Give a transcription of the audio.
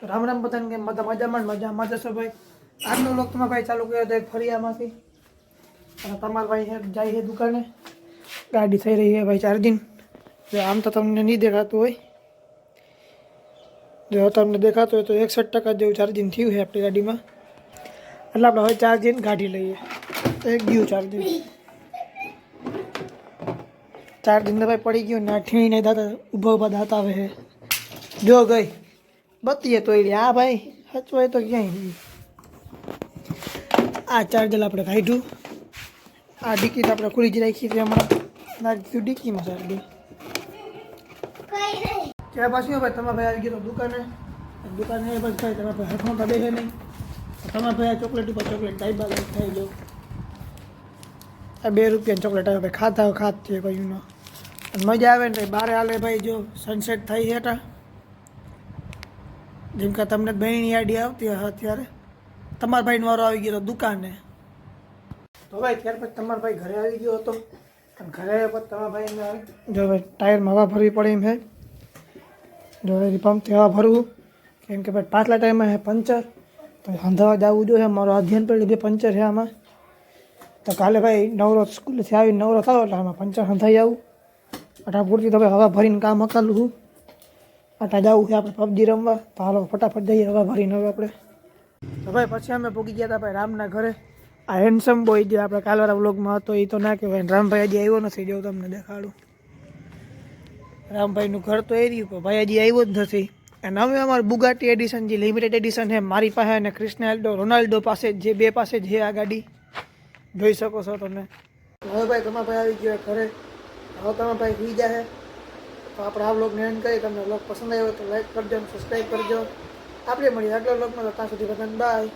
તો રામ રામ બધાને, કેમ બધા મજામાં જશો ભાઈ? આજનો વ્લોગ તમારા ભાઈ ચાલુ કર્યો હતો એક ફરિયામાંથી, અને તમારા ભાઈ જાય છે દુકાને. ગાડી થઈ રહી છે ભાઈ ચાર્જિંગ. જો આમ તો તમને નહીં દેખાતું હોય, જો તમને દેખાતું હોય તો 61% જેવું ચાર્જિંગ થયું છે આપણી ગાડીમાં. એટલે આપણે હવે ચાર્જિંગ કાઢી લઈએ. એક ગયું ચાર્જિંગ તો ભાઈ પડી ગયું ને ઠીણી નહીં દાતા ઊભા દાતા આવે છે. જો ગઈ બત્તીએ તોડી. હા ભાઈ હચવાય તો ક્યાંય. આ ચાર્જર આપણે કાઢ્યું. આ ડિક્કી તો આપણે ખુલી જ રાખી હતી, હમણાં નાખી દીધું ડિક્કીમાં ચાર્જર. ત્યાર પાછી ભાઈ તમારા ભાઈ આવી ગયો દુકાને. દુકાને બસ ભાઈ તમારા ભાઈ હથમાં તો બેસે નહીં. તમારા ભાઈ આ ચોકલેટ ઉપર ચોકલેટ ડાઈબા થઈ ગયો. આ 2 રૂપિયાની ચોકલેટ આવે ભાઈ, ખાતા ખાત છે ભાઈ નો. મજા આવે ને બારે હાલે ભાઈ. જો સનસેટ થઈ છે ટા, જેમ કે તમને બહેની આઈડી આવતી હોય અત્યારે. તમારા ભાઈનો વારો આવી ગયો દુકાને. તો ભાઈ ત્યાર પછી તમારા ભાઈ ઘરે આવી ગયો હતો. અને ઘરે પછી તમારા ભાઈને જો ભાઈ ટાયરમાં હવા ભરવી પડે એમ છે. જો ભાઈ પંપથી હવા ભરવું, કેમ કે ભાઈ પાછલા ટાઈમમાં છે પંચર. તો અંધાવા જવું જોઈએ. મારો અધ્યયન પેલી 2 પંચર છે આમાં. તો કાલે ભાઈ નવરો સ્કૂલેથી આવીને નવરો થયો એટલે આમાં પંચર સંધાઈ આવું. અટા પૂરતી તો ભાઈ હવા ભરીને કામ અકાલું છું. આટા જવું છે આપણે પબજી રમવા. તો હાલો ફટાફટ જઈએ હવા ભરીને હવે આપણે. તો ભાઈ પછી અમે પૂગી ગયા હતા ભાઈ રામના ઘરે. આ હેન્ડસમ બોય જે આપણે કાલવાળા વ્લોગમાં હતો એ તો ના કહેવાય. રામભાઈ હજી આવ્યો નથી, જેવું તમને દેખાડું. રામભાઈનું ઘર તો એ રહ્યું પણ ભાઈ હજી આવ્યો જ નથી. અને હવે અમારું બુગાટી એડિશન જે લિમિટેડ એડિશન છે મારી પાસે અને ક્રિસ્ટિયાનો રોનાલ્ડો પાસે, જે 2 પાસે જ છે આ ગાડી. જોઈ શકો છો તમે. હવે ભાઈ તમારા ભાઈ આવી ગયો ઘરે. હવે તમારા ભાઈ સુઈ જાય. તો આપણે આ વ્લોગને એન્ડ કરીએ. તમને વ્લોગ પસંદ આવ્યો તો લાઈક કરજો અને સબસ્ક્રાઈબ કરજો. આપણે મળીએ આગલા વ્લોગમાં. તો ત્યાં સુધી બધાને બાય.